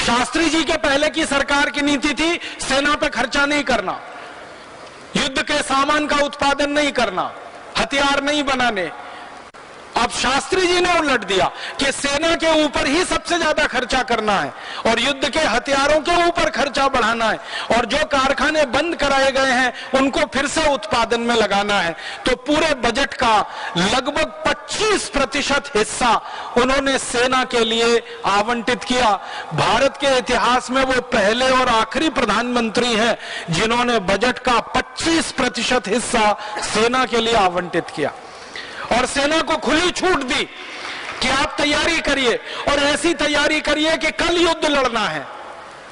शास्त्री जी के पहले की सरकार की नीति थी सेना पे खर्चा नहीं करना, युद्ध के सामान का उत्पादन नहीं करना, हथियार नहीं बनाने। अब शास्त्री जी ने उलट दिया कि सेना के ऊपर ही सबसे ज्यादा खर्चा करना है और युद्ध के हथियारों के ऊपर खर्चा बढ़ाना है, और जो कारखाने बंद कराए गए हैं उनको फिर से उत्पादन में लगाना है। तो पूरे बजट का लगभग 25% हिस्सा उन्होंने सेना के लिए आवंटित किया। भारत के इतिहास में वो पहले और आखिरी प्रधानमंत्री हैं जिन्होंने बजट का 25% हिस्सा सेना के लिए आवंटित किया और सेना को खुली छूट दी कि आप तैयारी करिए और ऐसी तैयारी करिए कि कल युद्ध लड़ना है,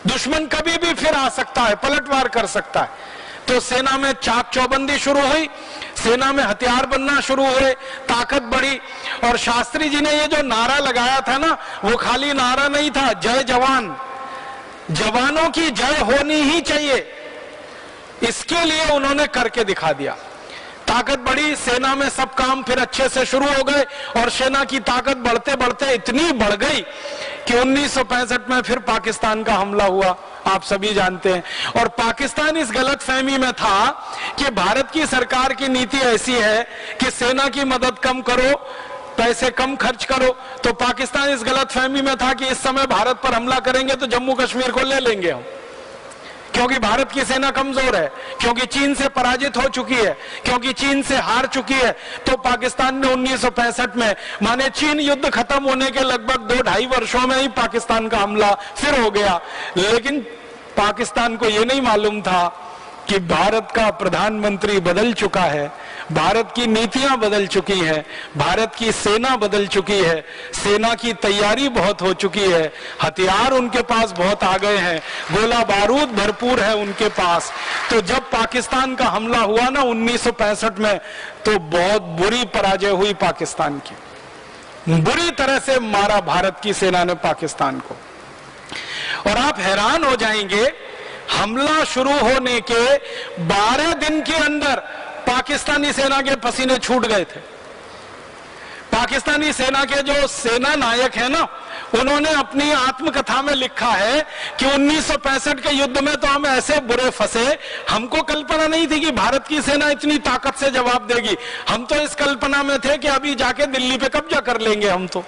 दुश्मन कभी भी फिर आ सकता है, पलटवार कर सकता है। तो सेना में चाक चौबंदी शुरू हुई, सेना में हथियार बनना शुरू हुए, ताकत बढ़ी। और शास्त्री जी ने ये जो नारा लगाया था ना, वो खाली नारा नहीं था, जय जवान, जवानों की जय होनी ही चाहिए, इसके लिए उन्होंने करके दिखा दिया। ताकत बढ़ी, सेना में सब काम फिर अच्छे से शुरू हो गए और सेना की ताकत बढ़ते बढ़ते इतनी बढ़ गई कि 1965 में फिर पाकिस्तान का हमला हुआ, आप सभी जानते हैं। और पाकिस्तान इस गलतफहमी में था कि भारत की सरकार की नीति ऐसी है कि सेना की मदद कम करो, पैसे कम खर्च करो। तो पाकिस्तान इस गलतफहमी में था कि इस समय भारत पर हमला करेंगे तो जम्मू कश्मीर को ले लेंगे हम, क्योंकि भारत की सेना कमजोर है, क्योंकि चीन से पराजित हो चुकी है, क्योंकि चीन से हार चुकी है। तो पाकिस्तान ने 1965 में, माने चीन युद्ध खत्म होने के लगभग 2-2.5 वर्षों में ही पाकिस्तान का हमला फिर हो गया। लेकिन पाकिस्तान को यह नहीं मालूम था कि भारत का प्रधानमंत्री बदल चुका है, भारत की नीतियां बदल चुकी हैं, भारत की सेना बदल चुकी है, सेना की तैयारी बहुत हो चुकी है, हथियार उनके पास बहुत आ गए हैं, गोला बारूद भरपूर है उनके पास। तो जब पाकिस्तान का हमला हुआ ना 1965 में, तो बहुत बुरी पराजय हुई पाकिस्तान की, बुरी तरह से मारा भारत की सेना ने पाकिस्तान को। और आप हैरान हो जाएंगे, हमला शुरू होने के 12 दिन के अंदर पाकिस्तानी सेना के पसीने छूट गए थे। पाकिस्तानी सेना के जो सेना नायक है ना, उन्होंने अपनी आत्मकथा में लिखा है कि 1965 के युद्ध में तो हम ऐसे बुरे फंसे, हमको कल्पना नहीं थी कि भारत की सेना इतनी ताकत से जवाब देगी। हम तो इस कल्पना में थे कि अभी जाके दिल्ली पे कब्जा कर लेंगे हम तो।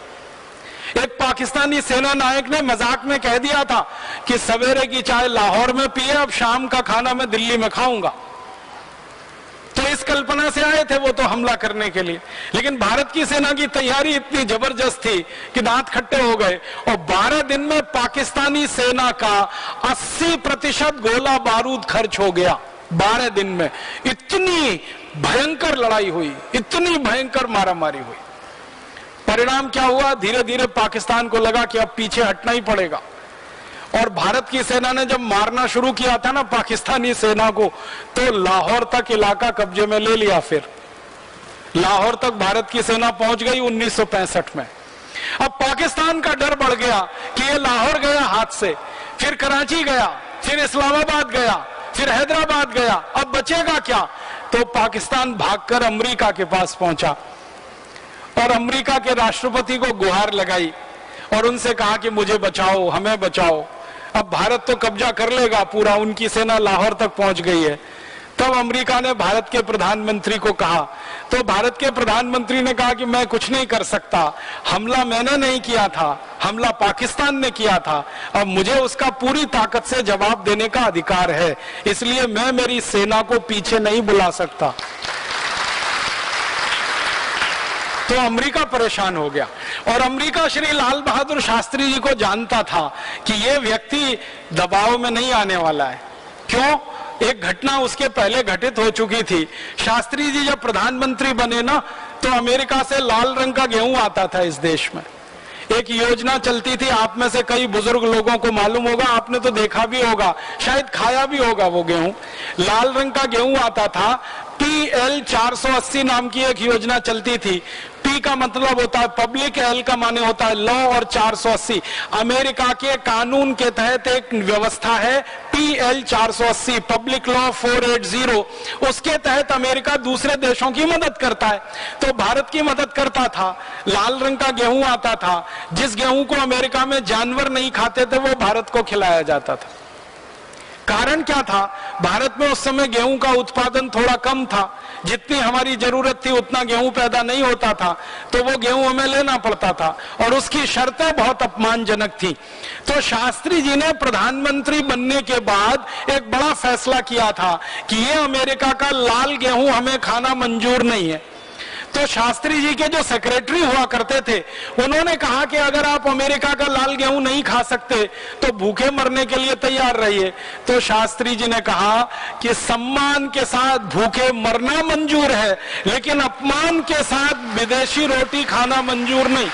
एक पाकिस्तानी सेना नायक ने मजाक में कह दिया था कि सवेरे की चाय लाहौर में पिए, अब शाम का खाना मैं दिल्ली में खाऊंगा। तो इस कल्पना से आए थे वो तो हमला करने के लिए, लेकिन भारत की सेना की तैयारी इतनी जबरदस्त थी कि दांत खट्टे हो गए। और 12 दिन में पाकिस्तानी सेना का 80% गोला बारूद खर्च हो गया। 12 दिन में इतनी भयंकर लड़ाई हुई, इतनी भयंकर मारामारी हुई। परिणाम क्या हुआ? धीरे धीरे पाकिस्तान को लगा कि अब पीछे हटना ही पड़ेगा। और भारत की सेना ने जब मारना शुरू किया था ना पाकिस्तानी सेना को, तो लाहौर तक इलाका कब्जे में ले लिया। फिर लाहौर तक भारत की सेना पहुंच गई 1965 में। अब पाकिस्तान का डर बढ़ गया कि ये लाहौर गया हाथ से, फिर कराची गया, फिर इस्लामाबाद गया, फिर हैदराबाद गया, अब बचेगा क्या? तो पाकिस्तान भागकर अमेरिका के पास पहुंचा और अमेरिका के राष्ट्रपति को गुहार लगाई और उनसे कहा कि मुझे बचाओ, हमें बचाओ। अब भारत तो कब्जा कर लेगा पूरा, उनकी सेना लाहौर तक पहुंच गई है। तब अमेरिका ने भारत के प्रधानमंत्री को कहा, तो भारत के प्रधानमंत्री ने कहा कि मैं कुछ नहीं कर सकता, हमला मैंने नहीं किया था, हमला पाकिस्तान ने किया था, अब मुझे उसका पूरी ताकत से जवाब देने का अधिकार है, इसलिए मैं मेरी सेना को पीछे नहीं बुला सकता। तो अमेरिका परेशान हो गया। और अमेरिका श्री लाल बहादुर शास्त्री जी को जानता था कि ये व्यक्ति दबाव में नहीं आने वाला है। क्यों? एक घटना उसके पहले घटित हो चुकी थी। शास्त्री जी जब प्रधानमंत्री बने ना, तो अमेरिका से लाल रंग का गेहूं आता था इस देश में। एक योजना चलती थी, आप में से कई बुजुर्ग लोगों को मालूम होगा, आपने तो देखा भी होगा, शायद खाया भी होगा वो गेहूं। लाल रंग का गेहूं आता था। PL 480 नाम की एक योजना चलती थी। P का मतलब होता है पब्लिक, L का माने होता है लॉ और 480। अमेरिका के कानून के तहत एक व्यवस्था है PL 480, पब्लिक लॉ 480। उसके तहत अमेरिका दूसरे देशों की मदद करता है। तो भारत की मदद करता था। लाल रंग का गेहूं आता था, जिस गेहूं को अमेरिका में जानवर नहीं खाते थे वो भारत को खिलाया जाता था। कारण क्या था? भारत में उस समय गेहूं का उत्पादन थोड़ा कम था, जितनी हमारी जरूरत थी उतना गेहूं पैदा नहीं होता था, तो वो गेहूं हमें लेना पड़ता था और उसकी शर्तें बहुत अपमानजनक थी। तो शास्त्री जी ने प्रधानमंत्री बनने के बाद एक बड़ा फैसला किया था कि ये अमेरिका का लाल गेहूं हमें खाना मंजूर नहीं है। तो शास्त्री जी के जो सेक्रेटरी हुआ करते थे उन्होंने कहा कि अगर आप अमेरिका का लाल गेहूं नहीं खा सकते तो भूखे मरने के लिए तैयार रहिए। तो शास्त्री जी ने कहा कि सम्मान के साथ भूखे मरना मंजूर है, लेकिन अपमान के साथ विदेशी रोटी खाना मंजूर नहीं।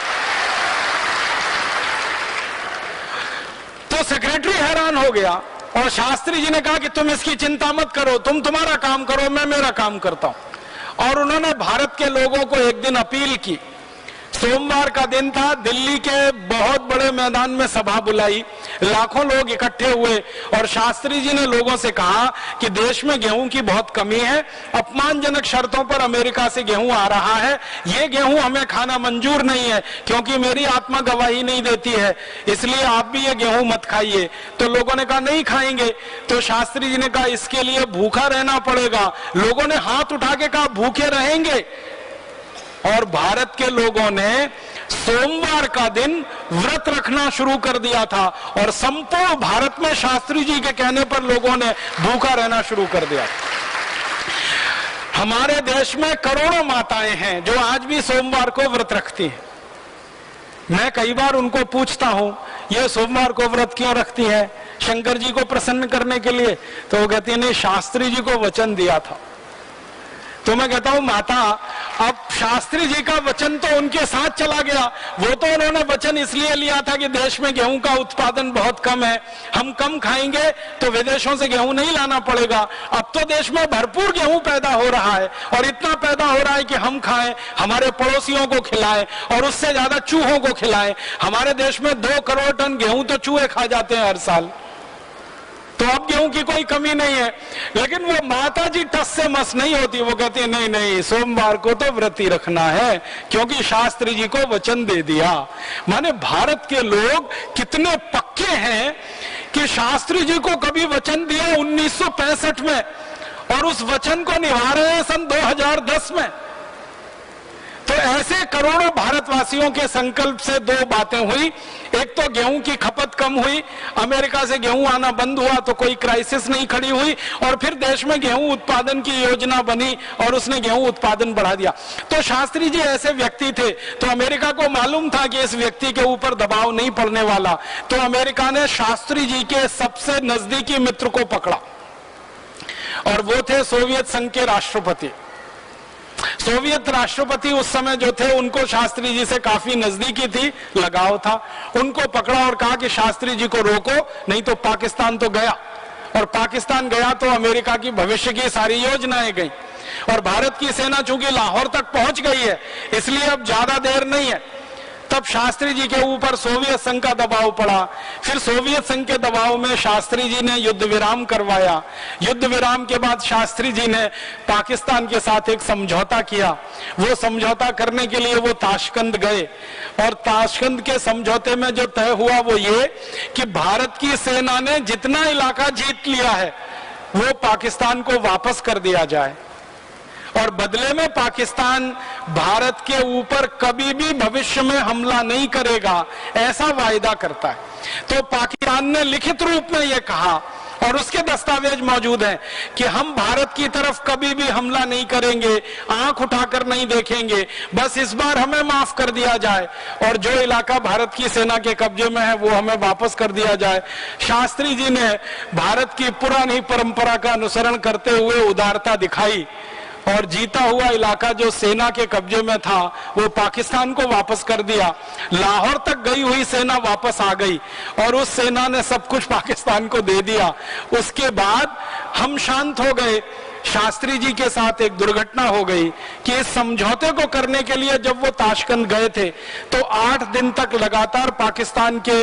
तो सेक्रेटरी हैरान हो गया और शास्त्री जी ने कहा कि तुम इसकी चिंता मत करो, तुम तुम्हारा काम करो, मैं मेरा काम करता हूं। और उन्होंने भारत के लोगों को एक दिन अपील की। सोमवार का दिन था, दिल्ली के बहुत बड़े मैदान में सभा बुलाई, लाखों लोग इकट्ठे हुए और शास्त्री जी ने लोगों से कहा कि देश में गेहूं की बहुत कमी है, अपमानजनक शर्तों पर अमेरिका से गेहूं आ रहा है, ये गेहूं हमें खाना मंजूर नहीं है क्योंकि मेरी आत्मा गवाही नहीं देती है, इसलिए आप भी ये गेहूं मत खाइए। तो लोगों ने कहा नहीं खाएंगे। तो शास्त्री जी ने कहा इसके लिए भूखा रहना पड़ेगा। लोगों ने हाथ उठा के कहा भूखे रहेंगे। और भारत के लोगों ने सोमवार का दिन व्रत रखना शुरू कर दिया था और संपूर्ण भारत में शास्त्री जी के कहने पर लोगों ने भूखा रहना शुरू कर दिया। हमारे देश में करोड़ों माताएं हैं जो आज भी सोमवार को व्रत रखती हैं। मैं कई बार उनको पूछता हूं ये सोमवार को व्रत क्यों रखती है? शंकर जी को प्रसन्न करने के लिए? तो वो कहती है नहीं, शास्त्री जी को वचन दिया था। तो मैं कहता हूं माता, अब शास्त्री जी का वचन तो उनके साथ चला गया, वो तो उन्होंने वचन इसलिए लिया था कि देश में गेहूं का उत्पादन बहुत कम है, हम कम खाएंगे तो विदेशों से गेहूं नहीं लाना पड़ेगा। अब तो देश में भरपूर गेहूं पैदा हो रहा है और इतना पैदा हो रहा है कि हम खाएं, हमारे पड़ोसियों को खिलाएं और उससे ज्यादा चूहों को खिलाएं। हमारे देश में 2 करोड़ टन गेहूं तो चूहे खा जाते हैं हर साल, तो अब गेहूं की कोई कमी नहीं है। लेकिन वो माता जी टस से मस नहीं होती, वो कहती है नहीं नहीं, सोमवार को तो व्रत ही रखना है क्योंकि शास्त्री जी को वचन दे दिया। माने भारत के लोग कितने पक्के हैं कि शास्त्री जी को कभी वचन दिया 1965 में और उस वचन को निभा रहे हैं सन 2010 में। तो ऐसे करोड़ों भारतवासियों के संकल्प से 2 बातें हुई। एक तो गेहूं की खपत कम हुई, अमेरिका से गेहूं आना बंद हुआ तो कोई क्राइसिस नहीं खड़ी हुई, और फिर देश में गेहूं उत्पादन की योजना बनी और उसने गेहूं उत्पादन बढ़ा दिया। तो शास्त्री जी ऐसे व्यक्ति थे, तो अमेरिका को मालूम था कि इस व्यक्ति के ऊपर दबाव नहीं पड़ने वाला, तो अमेरिका ने शास्त्री जी के सबसे नजदीकी मित्र को पकड़ा और वो थे सोवियत संघ के राष्ट्रपति। सोवियत राष्ट्रपति उस समय जो थे उनको शास्त्री जी से काफी नजदीकी थी, लगाव था। उनको पकड़ा और कहा कि शास्त्री जी को रोको, नहीं तो पाकिस्तान तो गया, और पाकिस्तान गया तो अमेरिका की भविष्य की सारी योजनाएं गई। और भारत की सेना चूंकि लाहौर तक पहुंच गई है इसलिए अब ज्यादा देर नहीं है। तब शास्त्री जी के ऊपर सोवियत संघ का दबाव पड़ा। फिर सोवियत संघ के दबाव में शास्त्री जी ने युद्ध विराम करवाया। युद्ध विराम के बाद शास्त्री जी ने पाकिस्तान के साथ एक समझौता किया। वो समझौता करने के लिए वो ताशकंद गए और ताशकंद के समझौते में जो तय हुआ वो ये कि भारत की सेना ने जितना इलाका जीत लिया है वो पाकिस्तान को वापस कर दिया जाए और बदले में पाकिस्तान भारत के ऊपर कभी भी भविष्य में हमला नहीं करेगा, ऐसा वायदा करता है। तो पाकिस्तान ने लिखित रूप में यह कहा और उसके दस्तावेज मौजूद हैं कि हम भारत की तरफ कभी भी हमला नहीं करेंगे, आंख उठाकर नहीं देखेंगे, बस इस बार हमें माफ कर दिया जाए और जो इलाका भारत की सेना के कब्जे में है वो हमें वापस कर दिया जाए। शास्त्री जी ने भारत की पुरानी परंपरा का अनुसरण करते हुए उदारता दिखाई और जीता हुआ इलाका जो सेना के कब्जे में था वो पाकिस्तान को वापस कर दिया। लाहौर तक गई हुई सेना वापस आ गई और उस सेना ने सब कुछ पाकिस्तान को दे दिया। उसके बाद हम शांत हो गए शास्त्री जी के साथ एक दुर्घटना हो गई कि इस समझौते को करने के लिए जब वो ताशकंद गए थे तो 8 दिन तक लगातार पाकिस्तान के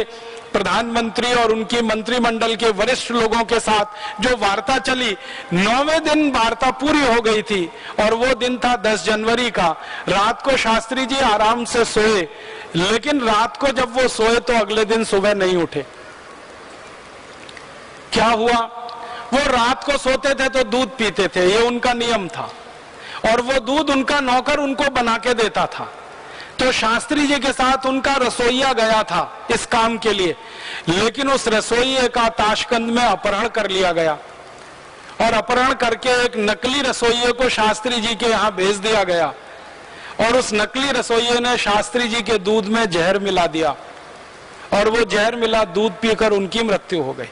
प्रधानमंत्री और उनकी मंत्रिमंडल के वरिष्ठ लोगों के साथ जो वार्ता चली, 9वें दिन वार्ता पूरी हो गई थी और वो दिन था 10 जनवरी का। रात को शास्त्री जी आराम से सोए, लेकिन रात को जब वो सोए तो अगले दिन सुबह नहीं उठे। क्या हुआ? वो रात को सोते थे तो दूध पीते थे, ये उनका नियम था, और वो दूध उनका नौकर उनको बना के देता था। तो शास्त्री जी के साथ उनका रसोइया गया था इस काम के लिए, लेकिन उस रसोइये का ताशकंद में अपहरण कर लिया गया और अपहरण करके एक नकली रसोइये को शास्त्री जी के यहाँ भेज दिया गया और उस नकली रसोइये ने शास्त्री जी के दूध में जहर मिला दिया और वो जहर मिला दूध पीकर उनकी मृत्यु हो गई।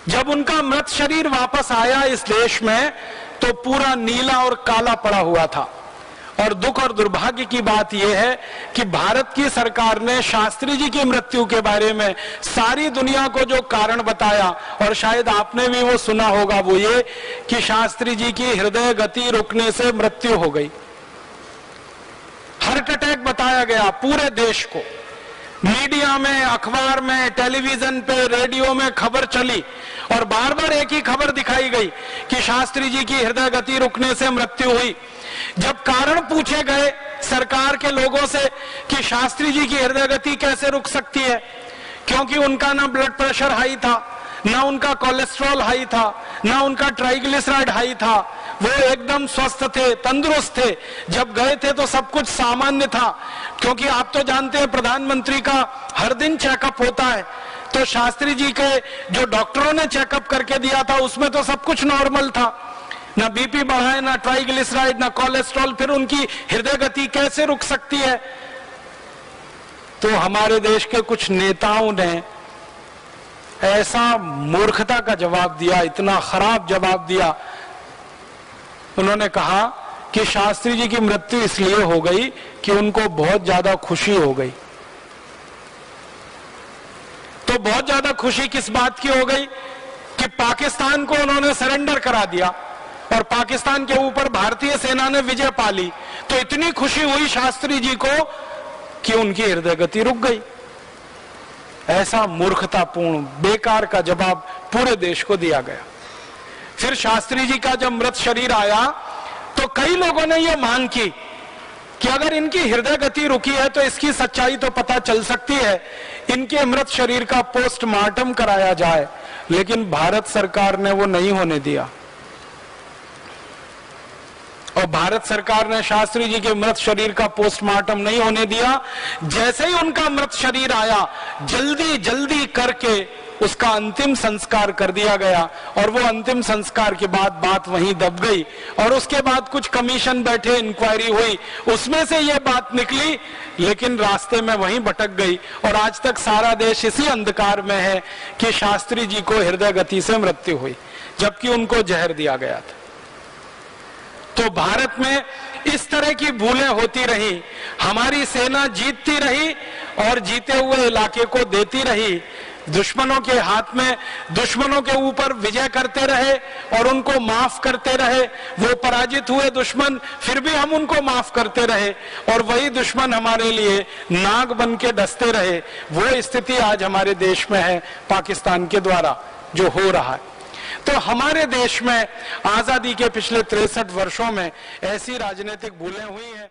जब उनका मृत शरीर वापस आया इस देश में तो पूरा नीला और काला पड़ा हुआ था। और दुख और दुर्भाग्य की बात यह है कि भारत की सरकार ने शास्त्री जी की मृत्यु के बारे में सारी दुनिया को जो कारण बताया, और शायद आपने भी वो सुना होगा, वो ये कि शास्त्री जी की हृदय गति रुकने से मृत्यु हो गई। हार्ट अटैक बताया गया पूरे देश को, मीडिया में, अखबार में, टेलीविजन पे, रेडियो में खबर चली और बार बार एक ही खबर दिखाई गई कि शास्त्री जी की हृदय गति रुकने से मृत्यु हुई। जब कारण पूछे गए सरकार के लोगों से कि शास्त्री जी की हृदय गति कैसे रुक सकती है, क्योंकि उनका ना ब्लड प्रेशर हाई था, ना उनका कोलेस्ट्रॉल हाई था, ना उनका ट्राइग्लिसराइड हाई था, वो एकदम स्वस्थ थे, तंदुरुस्त थे। जब गए थे तो सब कुछ सामान्य था, क्योंकि आप तो जानते हैं प्रधानमंत्री का हर दिन चेकअप होता है। तो शास्त्री जी के जो डॉक्टरों ने चेकअप करके दिया था उसमें तो सब कुछ नॉर्मल था, ना बीपी बढ़ा है, ना ट्राइग्लिसराइड, ना कोलेस्ट्रॉल, फिर उनकी हृदय गति कैसे रुक सकती है? तो हमारे देश के कुछ नेताओं ने ऐसा मूर्खता का जवाब दिया, इतना खराब जवाब दिया। उन्होंने कहा कि शास्त्री जी की मृत्यु इसलिए हो गई कि उनको बहुत ज्यादा खुशी हो गई। तो बहुत ज्यादा खुशी किस बात की हो गई कि पाकिस्तान को उन्होंने सरेंडर करा दिया और पाकिस्तान के ऊपर भारतीय सेना ने विजय पा ली। तो इतनी खुशी हुई शास्त्री जी को कि उनकी हृदय गति रुक गई। ऐसा मूर्खतापूर्ण, बेकार का जवाब पूरे देश को दिया गया। फिर शास्त्री जी का जब मृत शरीर आया तो कई लोगों ने यह मांग की कि अगर इनकी हृदय गति रुकी है तो इसकी सच्चाई तो पता चल सकती है, इनके मृत शरीर का पोस्टमार्टम कराया जाए। लेकिन भारत सरकार ने वो नहीं होने दिया और भारत सरकार ने शास्त्री जी के मृत शरीर का पोस्टमार्टम नहीं होने दिया। जैसे ही उनका मृत शरीर आया, जल्दी जल्दी करके उसका अंतिम संस्कार कर दिया गया और वो अंतिम संस्कार के बाद बात वहीं दब गई। और उसके बाद कुछ कमीशन बैठे, इंक्वायरी हुई, उसमें से ये बात निकली, लेकिन रास्ते में वहीं भटक गई और आज तक सारा देश इसी अंधकार में है कि शास्त्री जी को हृदय गति से मृत्यु हुई, जबकि उनको जहर दिया गया था। तो भारत में इस तरह की भूलें होती रही, हमारी सेना जीतती रही और जीते हुए इलाके को देती रही, दुश्मनों के हाथ में, दुश्मनों के ऊपर विजय करते रहे और उनको माफ करते रहे। वो पराजित हुए दुश्मन, फिर भी हम उनको माफ करते रहे और वही दुश्मन हमारे लिए नाग बन के डसते रहे। वो स्थिति आज हमारे देश में है पाकिस्तान के द्वारा जो हो रहा है। तो हमारे देश में आजादी के पिछले 63 वर्षों में ऐसी राजनीतिक भूलें हुई हैं।